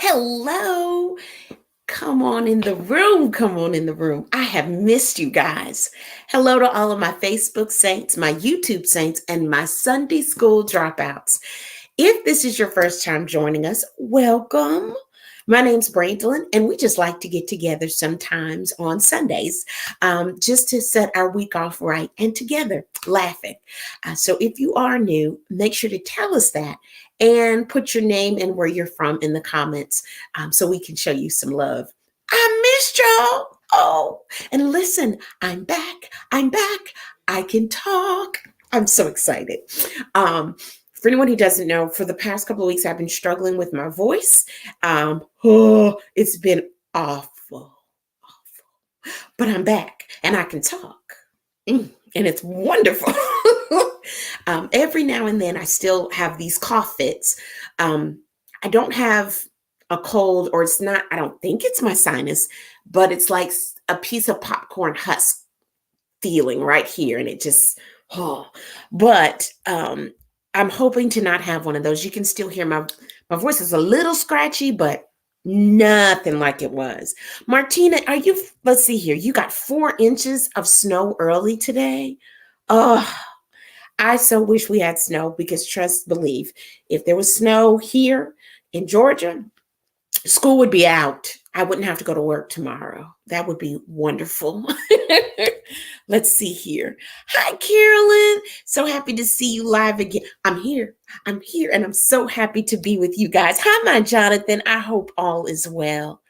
Hello. Come on in the room. Come on in the room. I have missed you guys. Hello to all of my Facebook saints, my YouTube saints, and my Sunday school dropouts. If this is your first time joining us, welcome. My name's Brandlin, and we just like to get together sometimes on Sundays just to set our week off right and together laughing. So if you are new, make sure to tell us that and put your name and where you're from in the comments so we can show you some love. I missed y'all. Oh, and listen, I'm back. I'm back. I can talk. I'm so excited. For anyone who doesn't know, for the past couple of weeks, I've been struggling with my voice. It's been awful, but I'm back and I can talk. And it's wonderful. Every now and then, I still have these cough fits. I don't have a cold, or it's not, I don't think it's my sinus, but it's like a piece of popcorn husk feeling right here. And it just, but I'm hoping to not have one of those. You can still hear my voice is a little scratchy, but nothing like it was. Martina, let's see here. You got 4 inches of snow early today. Oh, I so wish we had snow because believe, if there was snow here in Georgia, school would be out. I wouldn't have to go to work tomorrow. That would be wonderful. Let's see here. Hi, Carolyn. So happy to see you live again. I'm here, and I'm so happy to be with you guys. Hi, my Jonathan. I hope all is well.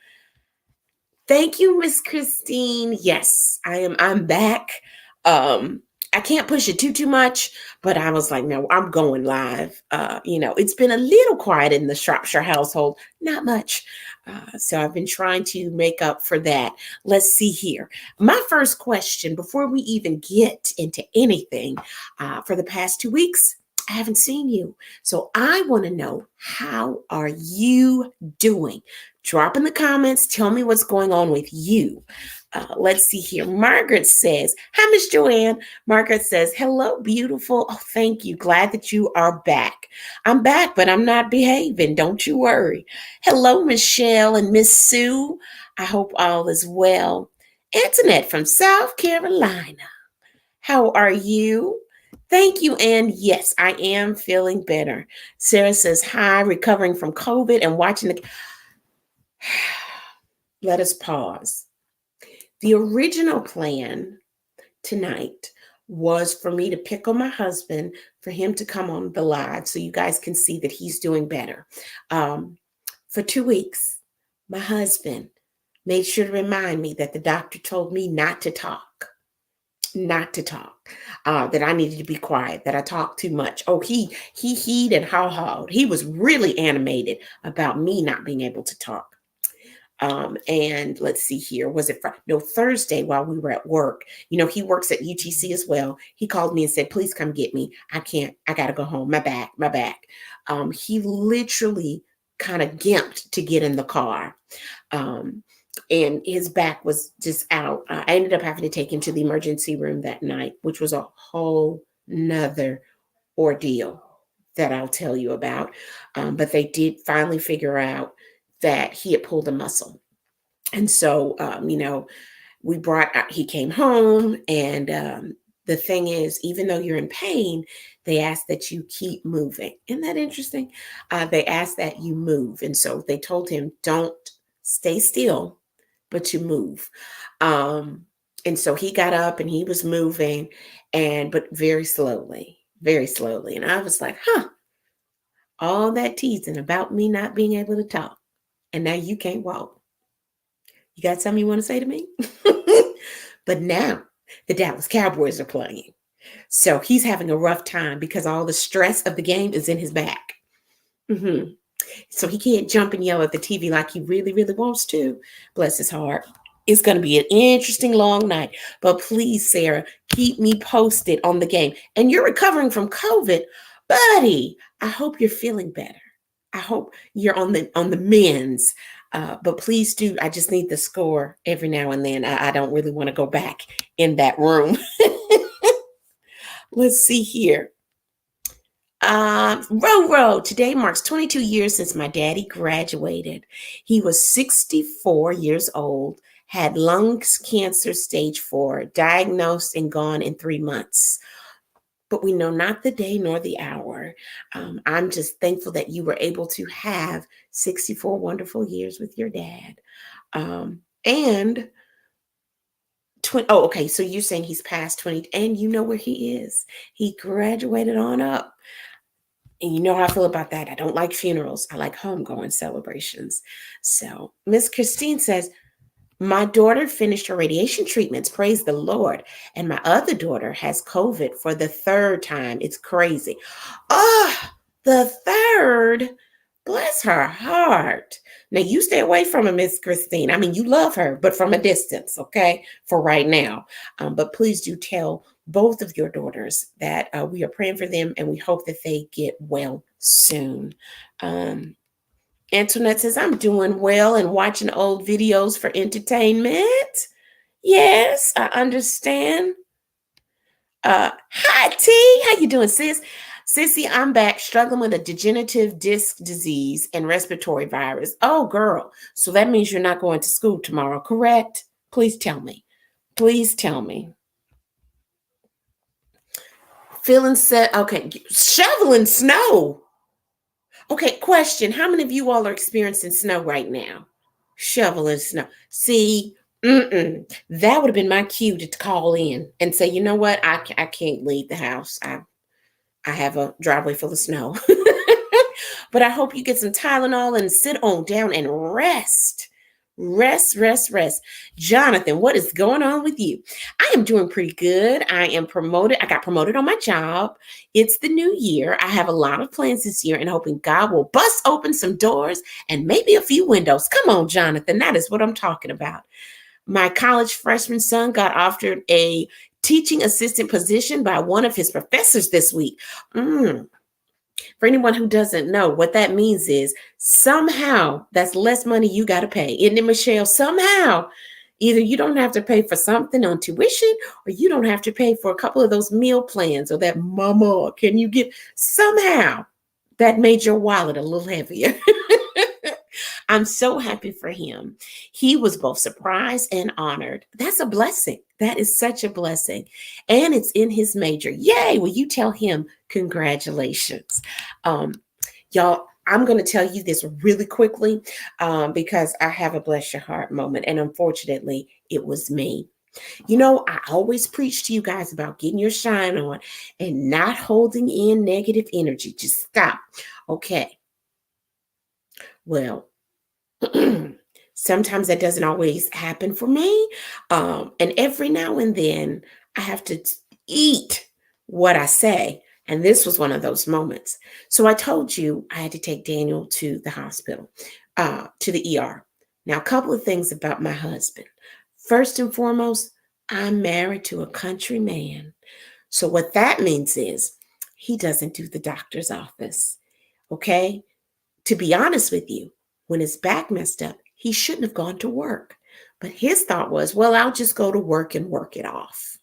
Thank you, Miss Christine. Yes, I'm back. I can't push it too much, but I was like, no, I'm going live. It's been a little quiet in the Shropshire household, not much. So I've been trying to make up for that. Let's see here. My first question, before we even get into anything, for the past 2 weeks, I haven't seen you. So I want to know, how are you doing? Drop in the comments. Tell me what's going on with you. Let's see here. Margaret says, hi, Miss Joanne. Margaret says, hello, beautiful. Oh, thank you. Glad that you are back. I'm back, but I'm not behaving. Don't you worry. Hello, Michelle and Miss Sue. I hope all is well. Antoinette from South Carolina. How are you? Thank you. And yes, I am feeling better. Sarah says, hi, recovering from COVID and watching the... Let us pause. The original plan tonight was for me to pick on my husband, for him to come on the live so you guys can see that he's doing better. For 2 weeks, my husband made sure to remind me that the doctor told me not to talk, that I needed to be quiet, that I talked too much. Oh, he heed and hawed. He was really animated about me not being able to talk. And let's see here. Was it Thursday while we were at work? He works at UTC as well. He called me and said, please come get me. I got to go home. My back. He literally kind of gimped to get in the car. And his back was just out. I ended up having to take him to the emergency room that night, which was a whole nother ordeal that I'll tell you about. But they did finally figure out that he had pulled a muscle. And so, he came home, and the thing is, even though you're in pain, they ask that you keep moving. Isn't that interesting? They ask that you move. And so they told him, don't stay still, but you move. And so he got up and he was moving, but very slowly. And I was like, all that teasing about me not being able to talk, and now you can't walk. You got something you want to say to me? But now the Dallas Cowboys are playing. So he's having a rough time because all the stress of the game is in his back. So he can't jump and yell at the TV like he really, really wants to. Bless his heart. It's going to be an interesting long night. But please, Sarah, keep me posted on the game. And you're recovering from COVID, buddy. I hope you're feeling better. I hope you're on the men's. But please do. I just need the score every now and then. I don't really want to go back in that room. Let's see here. Roro, today marks 22 years since my daddy graduated. He was 64 years old, had lung cancer stage 4, diagnosed and gone in 3 months. But we know not the day nor the hour. I'm just thankful that you were able to have 64 wonderful years with your dad. And okay, so you're saying he's past 20, and you know where he is. He graduated on up. And you know how I feel about that. I don't like funerals. I like homegoing celebrations. So Miss Christine says, my daughter finished her radiation treatments, praise the Lord. And my other daughter has COVID for the third time. It's crazy. Oh, the third. Bless her heart. Now you stay away from her, Miss Christine. I mean, you love her, but from a distance, okay, for right now. But please do tell both of your daughters that we are praying for them and we hope that they get well soon. Antoinette says, I'm doing well and watching old videos for entertainment. Yes, I understand. Hi, T. How you doing, sis? Sissy, I'm back struggling with a degenerative disc disease and respiratory virus. Oh, girl. So that means you're not going to school tomorrow, correct? Please tell me. Please tell me. Feeling set. Okay. Shoveling snow. Okay, question. How many of you all are experiencing snow right now? Shoveling snow. See, that would have been my cue to call in and say, you know what? I can't leave the house. I have a driveway full of snow. But I hope you get some Tylenol and sit on down and rest. Rest. Jonathan, what is going on with you? I am doing pretty good. I am promoted. I got promoted on my job. It's the new year. I have a lot of plans this year and hoping God will bust open some doors and maybe a few windows. Come on, Jonathan. That is what I'm talking about. My college freshman son got offered a teaching assistant position by one of his professors this week. For anyone who doesn't know, what that means is somehow that's less money you got to pay. Isn't it, Michelle? Somehow, either you don't have to pay for something on tuition or you don't have to pay for a couple of those meal plans or that mama, can you get somehow that made your wallet a little heavier. I'm so happy for him. He was both surprised and honored. That's a blessing. That is such a blessing. And it's in his major. Yay. Will you tell him congratulations? Y'all, I'm going to tell you this really quickly because I have a bless your heart moment. And unfortunately, it was me. You know, I always preach to you guys about getting your shine on and not holding in negative energy. Just stop. Okay. Well, sometimes that doesn't always happen for me. And every now and then I have to eat what I say. And this was one of those moments. So I told you I had to take Daniel to the hospital, to the ER. Now, a couple of things about my husband. First and foremost, I'm married to a country man. So what that means is he doesn't do the doctor's office. Okay. To be honest with you, when his back messed up, he shouldn't have gone to work. But his thought was, well, I'll just go to work and work it off.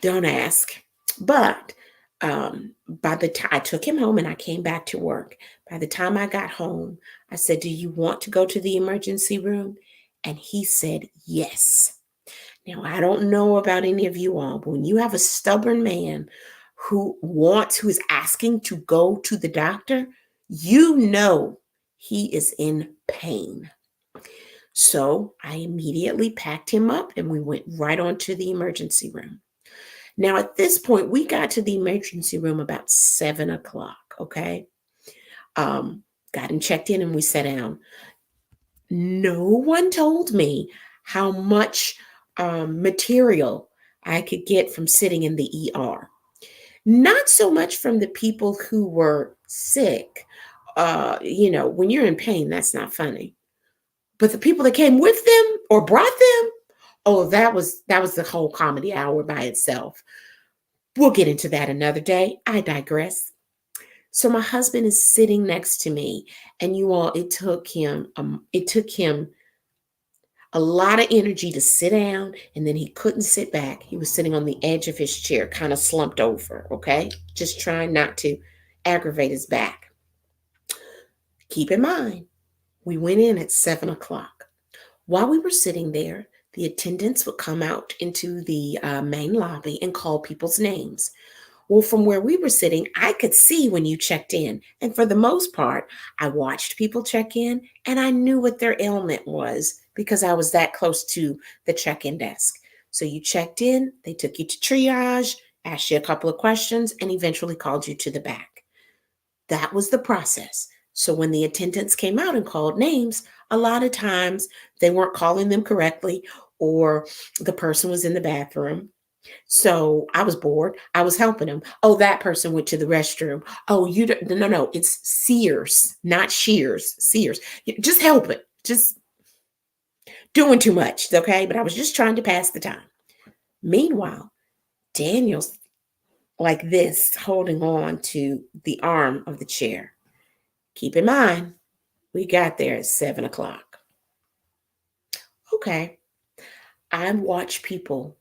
Don't ask. But by the time I took him home and I came back to work, by the time I got home, I said, do you want to go to the emergency room? And he said, yes. Now, I don't know about any of you all, but when you have a stubborn man who is asking to go to the doctor, you know he is in pain. So I immediately packed him up and we went right on to the emergency room. Now, at this point, we got to the emergency room about 7:00. Okay. Got him checked in and we sat down. No one told me how much material I could get from sitting in the ER. Not so much from the people who were sick. When you're in pain, that's not funny. But the people that came with them or brought them, oh, that was the whole comedy hour by itself. We'll get into that another day. I digress. So my husband is sitting next to me, and you all, it took him a lot of energy to sit down, and then he couldn't sit back. He was sitting on the edge of his chair, kind of slumped over, okay? Just trying not to aggravate his back. Keep in mind, we went in at 7 o'clock. While we were sitting there, the attendants would come out into the main lobby and call people's names. Well, from where we were sitting, I could see when you checked in. And for the most part, I watched people check in and I knew what their ailment was because I was that close to the check in desk. So you checked in, they took you to triage, asked you a couple of questions, and eventually called you to the back. That was the process. So when the attendants came out and called names, a lot of times they weren't calling them correctly or the person was in the bathroom. So I was bored. I was helping him. Oh, that person went to the restroom. Oh, you don't, no, it's Sears, not Shears, Sears. Just help it. Just doing too much. Okay. But I was just trying to pass the time. Meanwhile, Daniel's like this, holding on to the arm of the chair. Keep in mind, we got there at 7 o'clock. Okay. I watch people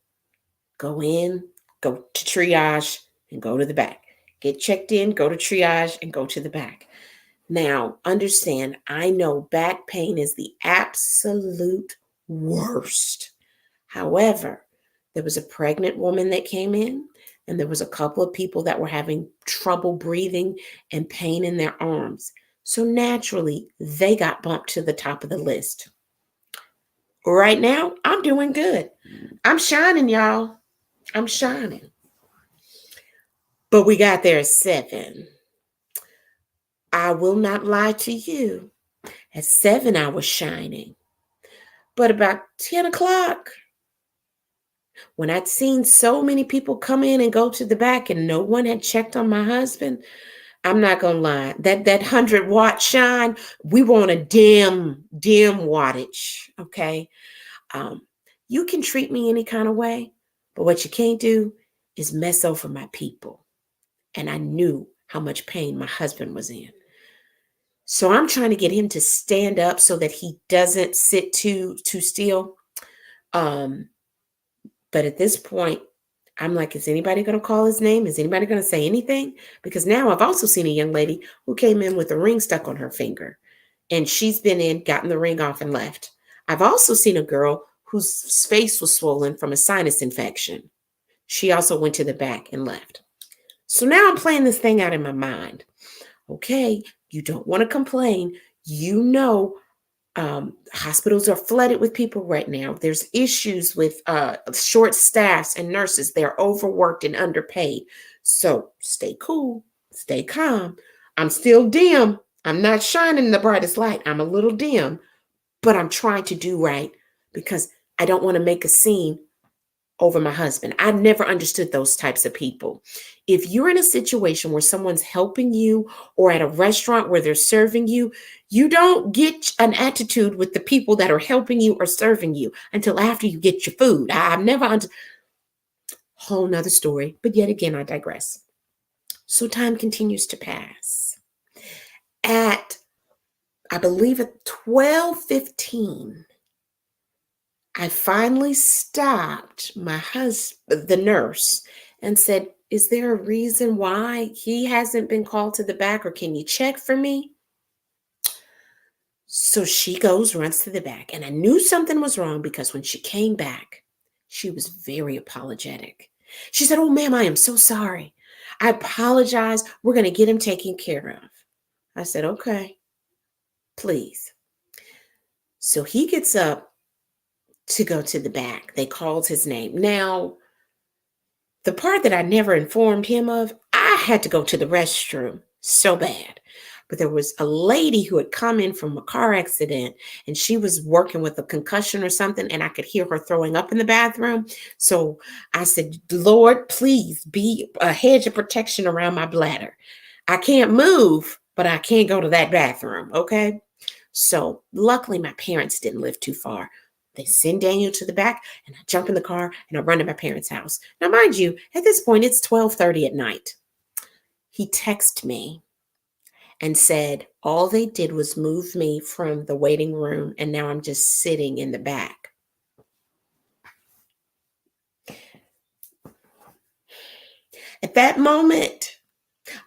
go in, go to triage, and go to the back. Get checked in, go to triage, and go to the back. Now, understand, I know back pain is the absolute worst. However, there was a pregnant woman that came in, and there was a couple of people that were having trouble breathing and pain in their arms. So naturally, they got bumped to the top of the list. Right now, I'm doing good. I'm shining, y'all. I'm shining. But we got there at 7. I will not lie to you. At 7, I was shining. But about 10 o'clock, when I'd seen so many people come in and go to the back and no one had checked on my husband, I'm not going to lie. That 100-watt shine, we want a dim wattage, okay? You can treat me any kind of way, but what you can't do is mess over my people. And I knew how much pain my husband was in. So I'm trying to get him to stand up so that he doesn't sit too still. But at this point, I'm like, is anybody going to call his name? Is anybody going to say anything? Because now I've also seen a young lady who came in with a ring stuck on her finger. And she's been in, gotten the ring off and left. I've also seen a girl whose face was swollen from a sinus infection. She also went to the back and left. So now I'm playing this thing out in my mind. Okay, you don't want to complain. You know, hospitals are flooded with people right now. There's issues with short staffs and nurses. They're overworked and underpaid. So stay cool, stay calm. I'm still dim. I'm not shining the brightest light. I'm a little dim, but I'm trying to do right because I don't want to make a scene over my husband. I've never understood those types of people. If you're in a situation where someone's helping you or at a restaurant where they're serving you, you don't get an attitude with the people that are helping you or serving you until after you get your food. I've never understood. Whole nother story, but yet again, I digress. So time continues to pass. At, I believe at 12:15, I finally stopped my husband, the nurse, and said, is there a reason why he hasn't been called to the back, or can you check for me? So she goes, runs to the back, and I knew something was wrong because when she came back, she was very apologetic. She said, oh, ma'am, I am so sorry. I apologize. We're going to get him taken care of. I said, okay, please. So he gets up to go to the back. They called his name. Now, the part that I never informed him of, I had to go to the restroom so bad. But there was a lady who had come in from a car accident and she was working with a concussion or something, and I could hear her throwing up in the bathroom. So I said, Lord, please be a hedge of protection around my bladder. I can't move, but I can't go to that bathroom, okay? So luckily my parents didn't live too far. They send Daniel to the back and I jump in the car and I run to my parents' house. Now, mind you, at this point, it's 12:30 at night. He texted me and said, all they did was move me from the waiting room and now I'm just sitting in the back. At that moment,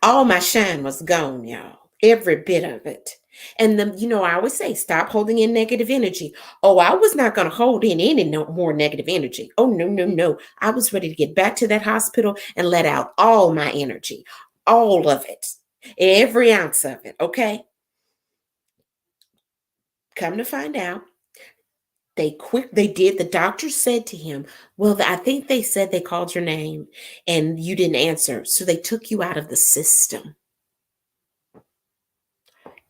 all my shine was gone, y'all. Every bit of it. And I always say, stop holding in negative energy. Oh, I was not going to hold in any no more negative energy. Oh, no, no, no. I was ready to get back to that hospital and let out all my energy, all of it, every ounce of it. Okay. Come to find out, the doctor said to him, well, I think they said they called your name and you didn't answer. So they took you out of the system.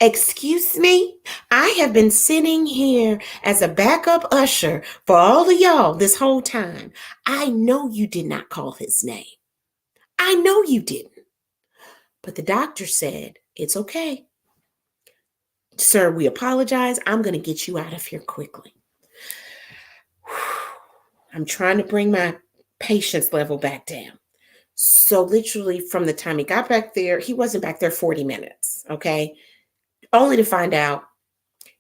Excuse me? I have been sitting here as a backup usher for all of y'all this whole time. I know you did not call his name. I know you didn't. But the doctor said, it's okay. Sir, we apologize. I'm going to get you out of here quickly. I'm trying to bring my patience level back down. So literally from the time he got back there, he wasn't back there 40 minutes, okay? Only to find out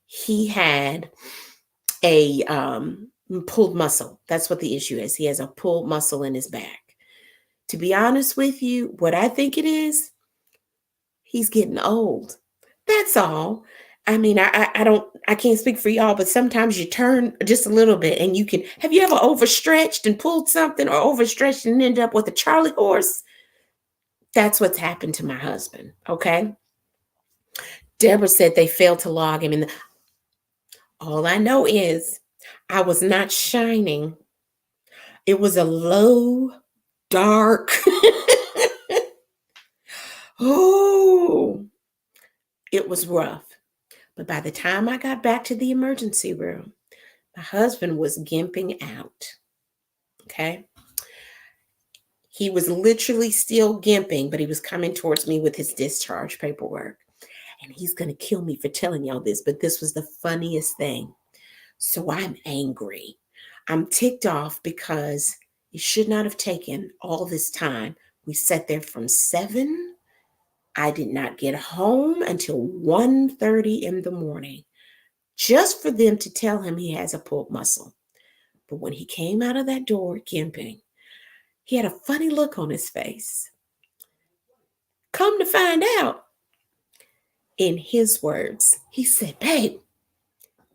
he had a pulled muscle. That's what the issue is. He has a pulled muscle in his back. To be honest with you, what I think it is, he's getting old. That's all. I mean, I can't speak for y'all, but sometimes you turn just a little bit and have you ever overstretched and pulled something or overstretched and ended up with a Charlie horse? That's what's happened to my husband. Okay. Deborah said they failed to log him in. All I know is I was not shining. It was a low, dark. Oh, it was rough. But by the time I got back to the emergency room, my husband was gimping out. Okay. He was literally still gimping, but he was coming towards me with his discharge paperwork. And he's going to kill me for telling y'all this, but this was the funniest thing. So I'm angry. I'm ticked off because it should not have taken all this time. We sat there from 7. I did not get home until 1:30 in the morning, just for them to tell him he has a pulled muscle. But when he came out of that door gimping, he had a funny look on his face. Come to find out, in his words, he said, babe,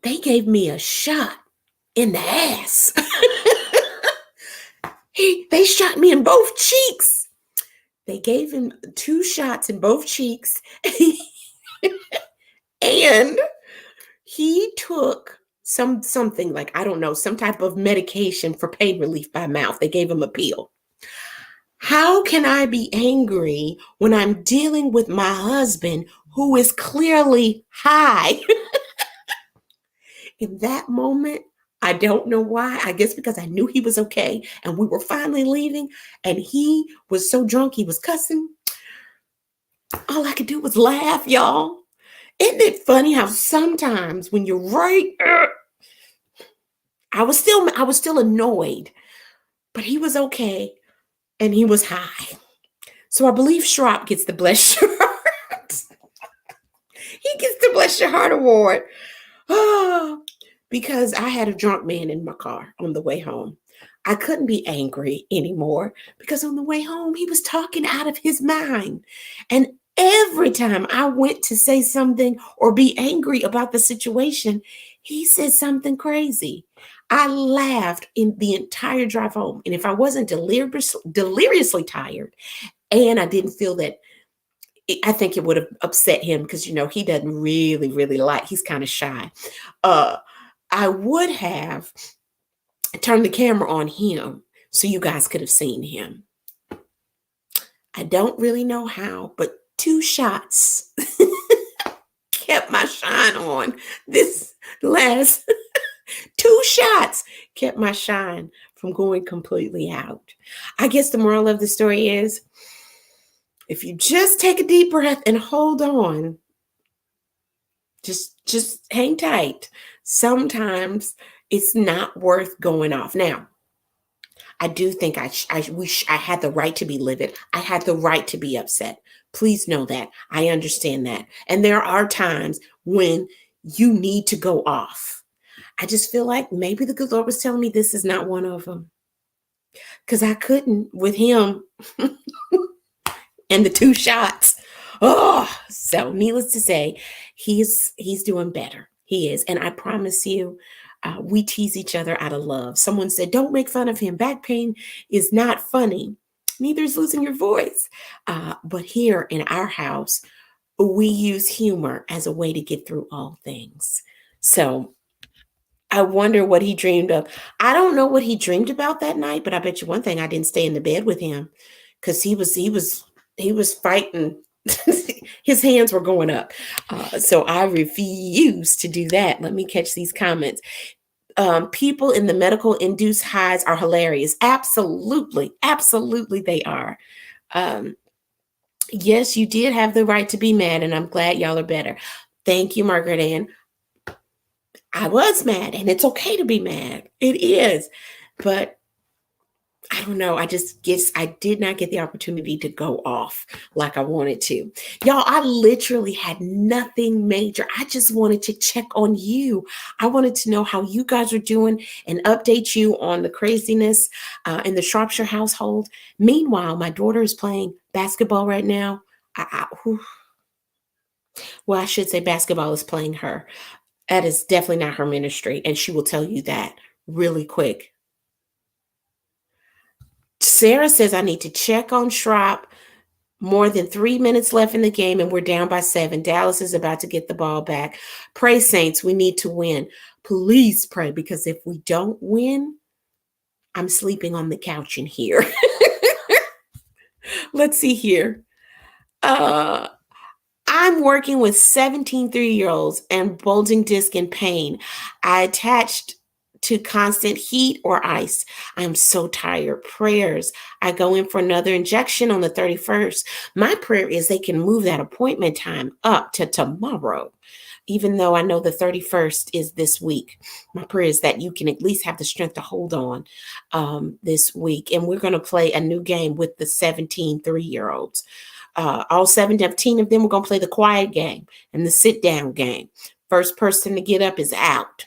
they gave me a shot in the ass. They shot me in both cheeks. They gave him 2 shots in both cheeks. And he took something like, I don't know, some type of medication for pain relief by mouth. They gave him a pill. How can I be angry when I'm dealing with my husband who is clearly high? In that moment, I don't know why. I guess because I knew he was okay and we were finally leaving and he was so drunk he was cussing. All I could do was laugh, y'all. Isn't it funny how sometimes when you're right, I was still annoyed, but he was okay and he was high. So I believe Schropp gets the Bless Your Heart. He gets the Bless Your Heart award. Oh, because I had a drunk man in my car on the way home. I couldn't be angry anymore because on the way home, he was talking out of his mind. And every time I went to say something or be angry about the situation, he said something crazy. I laughed in the entire drive home. And if I wasn't deliriously tired and I didn't feel that, I think it would have upset him because, he doesn't really, really he's kind of shy. I would have turned the camera on him so you guys could have seen him. I don't really know how, but 2 shots kept my shine on. This last 2 shots kept my shine from going completely out. I guess the moral of the story is, if you just take a deep breath and hold on, just hang tight. Sometimes it's not worth going off. Now, I do think I wish I had the right to be livid. I had the right to be upset. Please know that. I understand that. And there are times when you need to go off. I just feel like maybe the good Lord was telling me this is not one of them. because I couldn't with him and the 2 shots. Oh, so needless to say, he's doing better. He is, and I promise you, we tease each other out of love. Someone said, "Don't make fun of him. Back pain is not funny. Neither is losing your voice." But here in our house, we use humor as a way to get through all things. So I wonder what he dreamed of. I don't know what he dreamed about that night, but I bet you one thing, I didn't stay in the bed with him because he was fighting. His hands were going up. So I refuse to do that. Let me catch these comments. People in the medical induced highs are hilarious. Absolutely. Absolutely, they are. Um, yes, you did have the right to be mad, and I'm glad y'all are better. Thank you, Margaret Ann. I was mad, and it's okay to be mad. It is. But I don't know. I just guess I did not get the opportunity to go off like I wanted to. Y'all, I literally had nothing major. I just wanted to check on you. I wanted to know how you guys are doing and update you on the craziness in the Shropshire household. Meanwhile, my daughter is playing basketball right now. Well, I should say basketball is playing her. That is definitely not her ministry, and she will tell you that really quick. Sarah says I need to check on Shrop. More than 3 minutes left in the game, and we're down by 7. Dallas is about to get the ball back. Pray, Saints, we need to win. Please pray, because if we don't win, I'm sleeping on the couch in here. Let's see here. I'm working with 17 3-year-olds and bulging disc and pain. I attached to constant heat or ice. I am so tired. Prayers. I go in for another injection on the 31st. My prayer is they can move that appointment time up to tomorrow, even though I know the 31st is this week. My prayer is that you can at least have the strength to hold on this week. And we're going to play a new game with the 17 3-year-olds. All 17 of them are going to play the quiet game and the sit down game. First person to get up is out.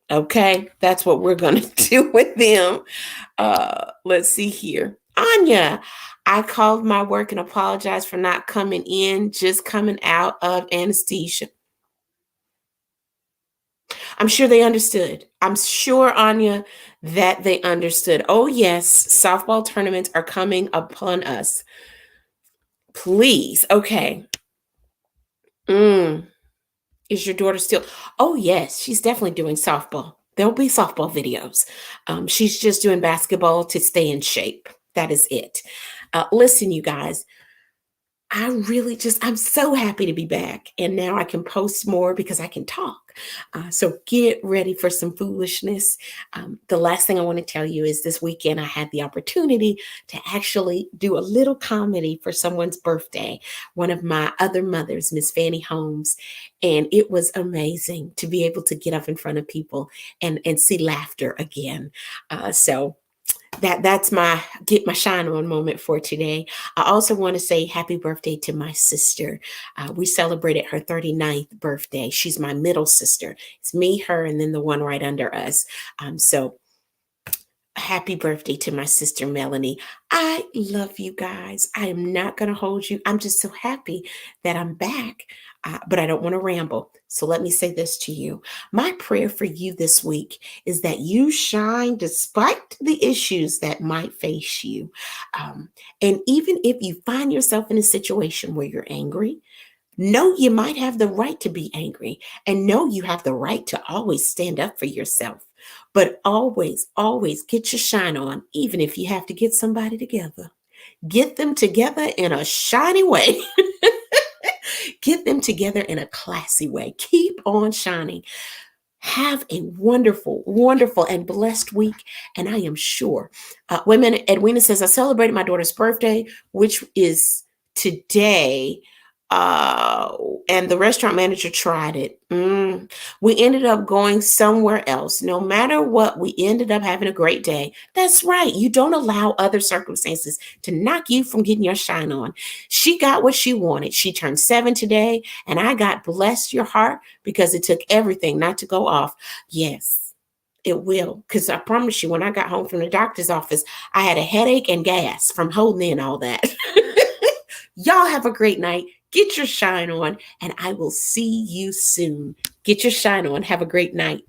Okay, that's what we're going to do with them. Let's see here. Anya, I called my work and apologized for not coming in, just coming out of anesthesia. I'm sure they understood. I'm sure, Anya, that they understood. Oh, yes, softball tournaments are coming upon us. Please. Okay. Is your daughter still? Oh, yes, she's definitely doing softball. There'll be softball videos. She's just doing basketball to stay in shape. That is it. Listen, you guys, I'm so happy to be back. And now I can post more because I can talk. So get ready for some foolishness. The last thing I want to tell you is this weekend I had the opportunity to actually do a little comedy for someone's birthday, one of my other mothers, Miss Fanny Holmes. And it was amazing to be able to get up in front of people and see laughter again. So that's my get my shine on moment for today. I also want to say happy birthday to my sister. We celebrated her 39th birthday. She's my middle sister. It's me, her, and then the one right under us. So happy birthday to my sister, Melanie. I love you guys. I am not going to hold you. I'm just so happy that I'm back, but I don't want to ramble. So let me say this to you. My prayer for you this week is that you shine despite the issues that might face you. And even if you find yourself in a situation where you're angry, know you might have the right to be angry, and know you have the right to always stand up for yourself. But always, always get your shine on, even if you have to get somebody together. Get them together in a shiny way. Get them together in a classy way. Keep on shining. Have a wonderful, wonderful, and blessed week. And I am sure. Wait a minute. Edwina says, I celebrated my daughter's birthday, which is today. And the restaurant manager tried it. We ended up going somewhere else. No matter what, we ended up having a great day. That's right. You don't allow other circumstances to knock you from getting your shine on. She got what she wanted. She turned 7 today, and I got bless your heart because it took everything not to go off. Yes, It will. Because I promise you, when I got home from the doctor's office, I had a headache and gas from holding in all that. Y'all have a great night. Get your shine on, and I will see you soon. Get your shine on. Have a great night.